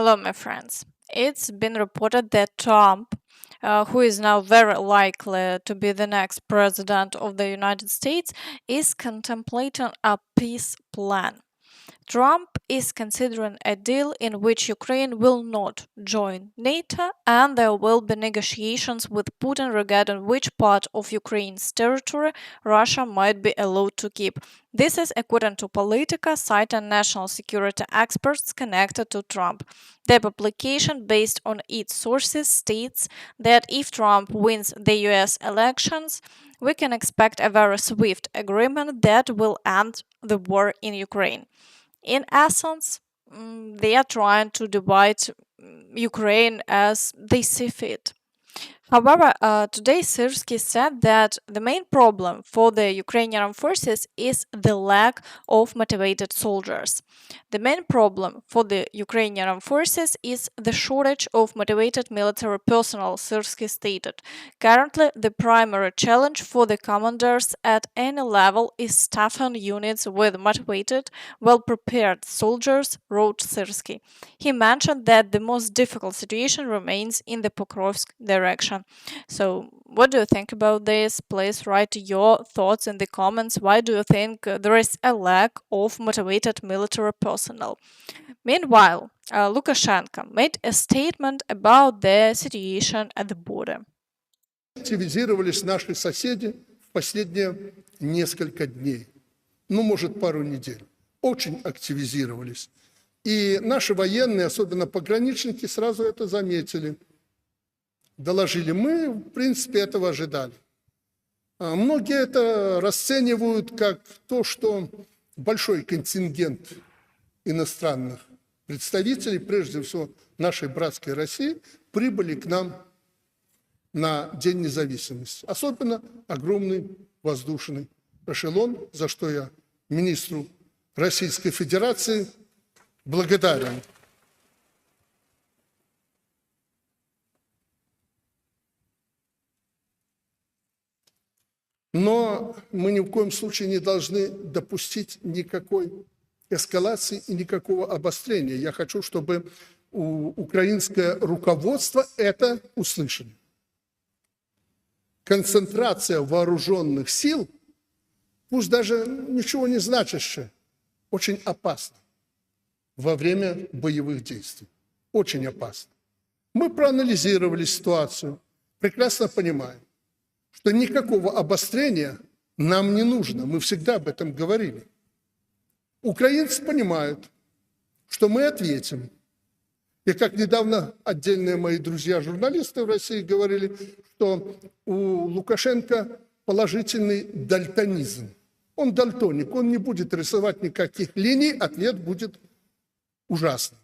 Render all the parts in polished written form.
Hello, my friends. It's been reported that Trump, who is now very likely to be the next president of the United States, is contemplating a peace plan. Trump is considering a deal in which Ukraine will not join NATO, and there will be negotiations with Putin regarding which part of Ukraine's territory Russia might be allowed to keep. This is according to Politica, citing national security experts connected to Trump. The publication, based on its sources, states that if Trump wins the US elections, we can expect a very swift agreement that will end the war in Ukraine. In essence, they are trying to divide Ukraine as they see fit. However, today Syrskyi said that the main problem for the Ukrainian armed forces is the lack of motivated soldiers. The main problem for the Ukrainian armed forces is the shortage of motivated military personnel, Syrskyi stated. Currently, the primary challenge for the commanders at any level is staffing units with motivated, well-prepared soldiers, wrote Syrskyi. He mentioned that the most difficult situation remains in the Pokrovsk direction. So, what do you think about this? Please write your thoughts in the comments. Why do you think there is a lack of motivated military personnel? Meanwhile, Lukashenko made a statement about the situation at the border. Активизировались наши соседи в последние несколько дней, может, пару недель. Очень активизировались. И наши военные, особенно пограничники, сразу это заметили. Доложили. Мы, в принципе, этого ожидали. Многие это расценивают как то, что большой контингент иностранных представителей, прежде всего нашей братской России, прибыли к нам на День независимости. Особенно огромный воздушный эшелон, за что я министру Российской Федерации благодарен. Но мы ни в коем случае не должны допустить никакой эскалации и никакого обострения. Я хочу, чтобы украинское руководство это услышали. Концентрация вооруженных сил, пусть даже ничего не значащая, очень опасна во время боевых действий. Очень опасно. Мы проанализировали ситуацию, прекрасно понимаем, что никакого обострения нам не нужно. Мы всегда об этом говорили. Украинцы понимают, что мы ответим. И как недавно отдельные мои друзья-журналисты в России говорили, что у Лукашенко положительный дальтонизм. Он дальтоник, он не будет рисовать никаких линий, ответ будет ужасным.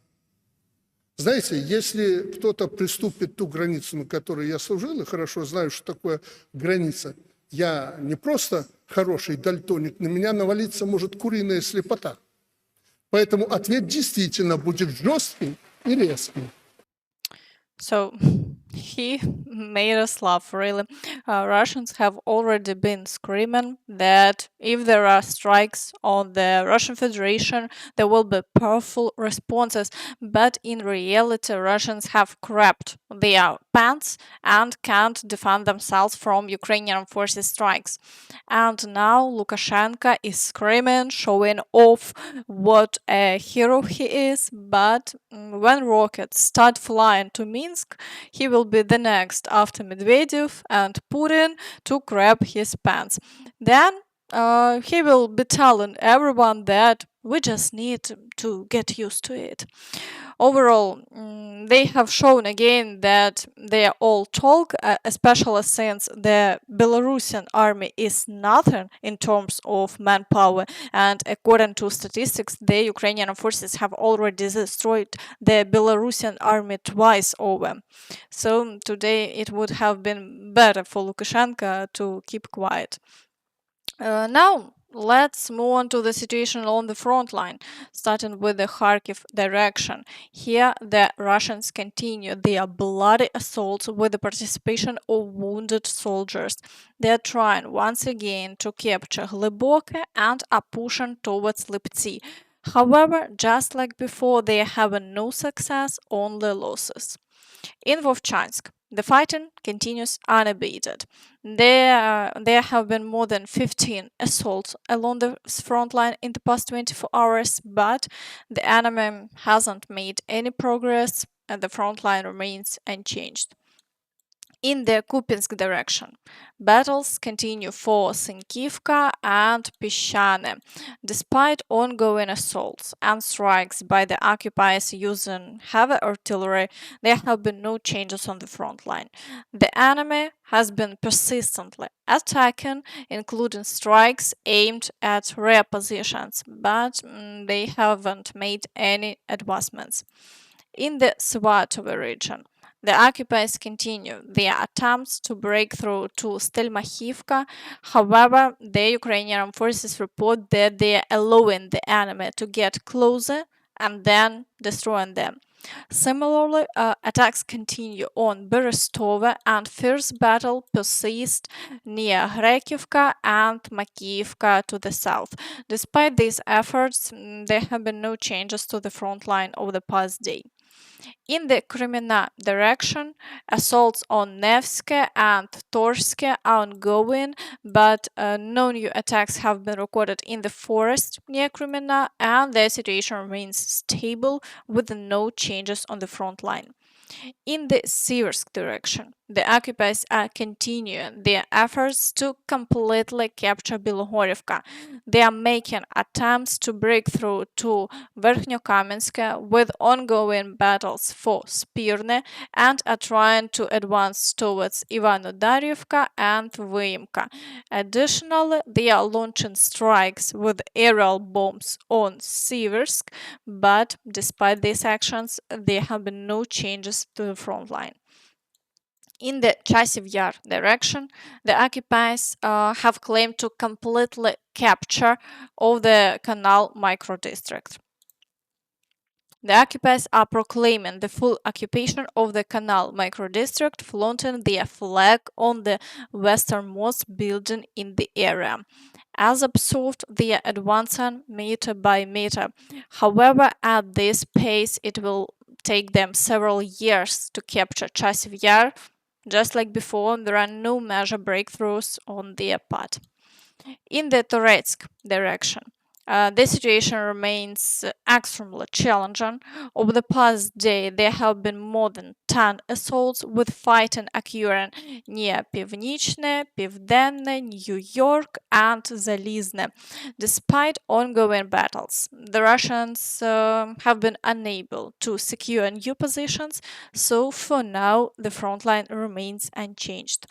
Знаете, если кто-то приступит ту границу, на которой я служил, и хорошо знаю, что такое граница, я не просто хороший дальтоник, на меня навалиться может куриная слепота. Поэтому ответ действительно будет жесткий и резкий. So he made us laugh, really. Russians have already been screaming that if there are strikes on the Russian Federation, there will be powerful responses. But in reality, Russians have crapped their pants and can't defend themselves from Ukrainian forces strikes. And now Lukashenko is screaming, showing off what a hero he is. But when rockets start flying to Minsk, he will be the next after Medvedev and Putin to grab his pants. Then he will be telling everyone that we just need to get used to it. Overall, they have shown again that they are all talk, especially since the Belarusian army is nothing in terms of manpower. And according to statistics, the Ukrainian forces have already destroyed the Belarusian army twice over. So today it would have been better for Lukashenko to keep quiet. Now, let's move on to the situation on the front line, starting with the Kharkiv direction. Here, the Russians continue their bloody assaults with the participation of wounded soldiers. They are trying once again to capture Gleboke and are pushing towards Liptsi. However, just like before, they are having no success, only losses. In Vovchansk, the fighting continues unabated. There have been more than 15 assaults along the front line in the past 24 hours, but the enemy hasn't made any progress and the front line remains unchanged. In the Kupinsk direction, battles continue for Sinkivka and Pishane. Despite ongoing assaults and strikes by the occupiers using heavy artillery, there have been no changes on the front line. The enemy has been persistently attacking, including strikes aimed at rear positions, but they haven't made any advancements. In the Svatove region, the occupiers continue their attempts to break through to Stelmachivka. However, the Ukrainian forces report that they are allowing the enemy to get closer and then destroying them. Similarly, attacks continue on Berestove and fierce battle persists near Kharkivka and Makivka to the south. Despite these efforts, there have been no changes to the front line over the past day. In the Kreminna direction, assaults on Nevske and Toretsk are ongoing, but no new attacks have been recorded in the forest near Kreminna, and the situation remains stable with no changes on the front line. In the Siversk direction, the occupiers are continuing their efforts to completely capture Bilohorivka. They are making attempts to break through to Verkhnyokaminsk with ongoing battles for Spirne and are trying to advance towards Ivanodarivka and Vyimka. Additionally, they are launching strikes with aerial bombs on Siversk, but despite these actions, there have been no changes to the front line. In the Chasiv Yar direction, the occupiers have claimed to completely capture all the canal microdistrict. The occupiers are proclaiming the full occupation of the canal microdistrict, flaunting their flag on the westernmost building in the area. As observed, they are advancing meter by meter. However, at this pace, it will take them several years to capture Chasiv Yar. Just like before, there are no major breakthroughs on their part. In the Toretsk direction, the situation remains extremely challenging. Over the past day, there have been more than 10 assaults with fighting occurring near Pivnichne, Pivdenne, New York, and Zalizne. Despite ongoing battles, the Russians have been unable to secure new positions, so for now, the front line remains unchanged.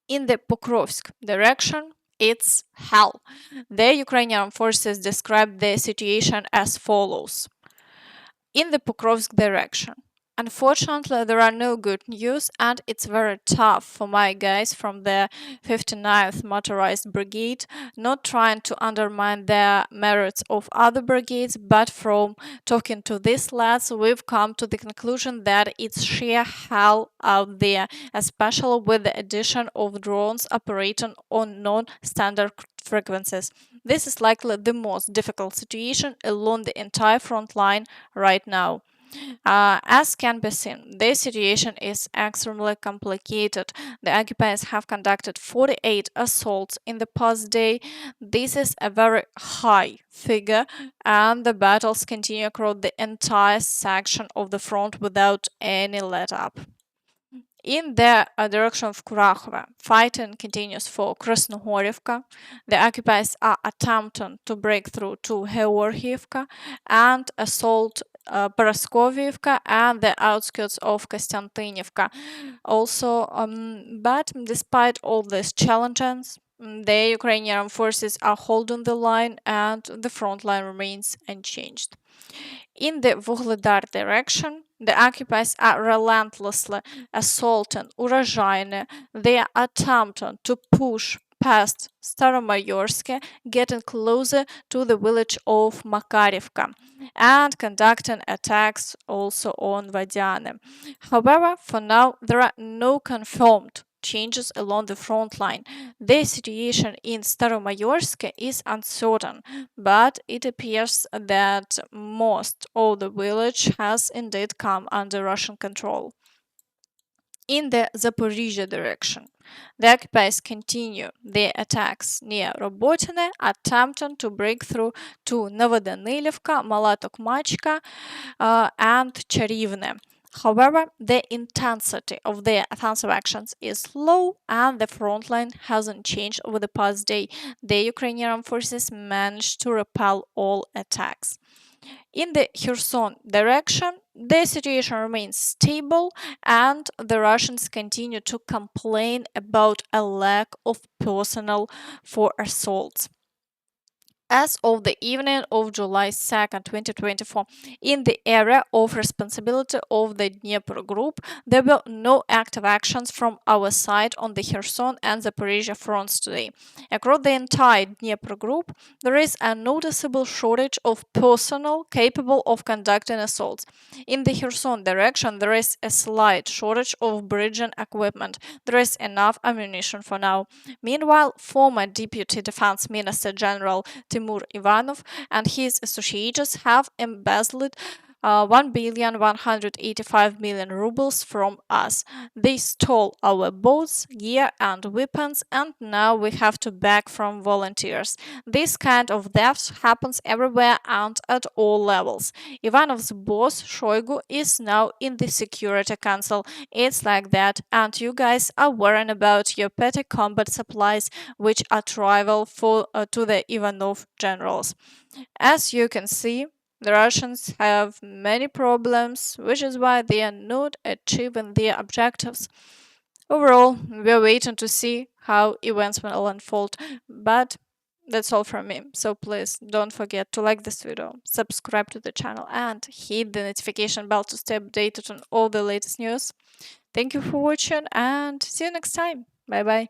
In the Pokrovsk direction, it's hell. The Ukrainian forces describe the situation as follows. In the Pokrovsk direction, unfortunately, there are no good news, and it's very tough for my guys from the 59th Motorized Brigade, not trying to undermine the merits of other brigades, but from talking to these lads, we've come to the conclusion that it's sheer hell out there, especially with the addition of drones operating on non-standard frequencies. This is likely the most difficult situation along the entire front line right now. As can be seen, this situation is extremely complicated. The occupiers have conducted 48 assaults in the past day. This is a very high figure, and the battles continue across the entire section of the front without any let up. In the direction of Kurakhove, fighting continues for Krasnohorivka. The occupiers are attempting to break through to Georgiivka and assault Paraskoviivka and the outskirts of Konstantinivka. Also, but despite all these challenges, the Ukrainian forces are holding the line and the front line remains unchanged. In the Vuhledar direction, the occupiers are relentlessly assaulting Urozhaine. They are attempting to push past Staromaiorske, getting closer to the village of Makarivka, and conducting attacks also on Vadiane. However, for now, there are no confirmed changes along the front line. The situation in Staromaiorske is uncertain, but it appears that most of the village has indeed come under Russian control. In the Zaporizhzhia direction, the occupiers continue their attacks near Robotine, attempting to break through to Novodanilivka, Malatokmachka, and Charivne. However, the intensity of their offensive actions is low and the front line hasn't changed over the past day. The Ukrainian forces managed to repel all attacks. In the Kherson direction, the situation remains stable and the Russians continue to complain about a lack of personnel for assaults. As of the evening of July 2nd, 2024, in the area of responsibility of the Dnieper Group, there were no active actions from our side on the Kherson and Zaporizhzhia fronts today. Across the entire Dnieper Group, there is a noticeable shortage of personnel capable of conducting assaults. In the Kherson direction, there is a slight shortage of bridging equipment. There is enough ammunition for now. Meanwhile, former Deputy Defense Minister General Timur Ivanov and his associates have embezzled 1,185,000,000 rubles from us. They stole our boats, gear, and weapons, and now we have to beg from volunteers. This kind of theft happens everywhere and at all levels. Ivanov's boss, Shoigu, is now in the Security Council. It's like that, and you guys are worrying about your petty combat supplies, which are trivial to the Ivanov generals. As you can see, the Russians have many problems, which is why they are not achieving their objectives. Overall, we are waiting to see how events will unfold, but that's all from me. So please don't forget to like this video, subscribe to the channel, and hit the notification bell to stay updated on all the latest news. Thank you for watching and see you next time. Bye bye.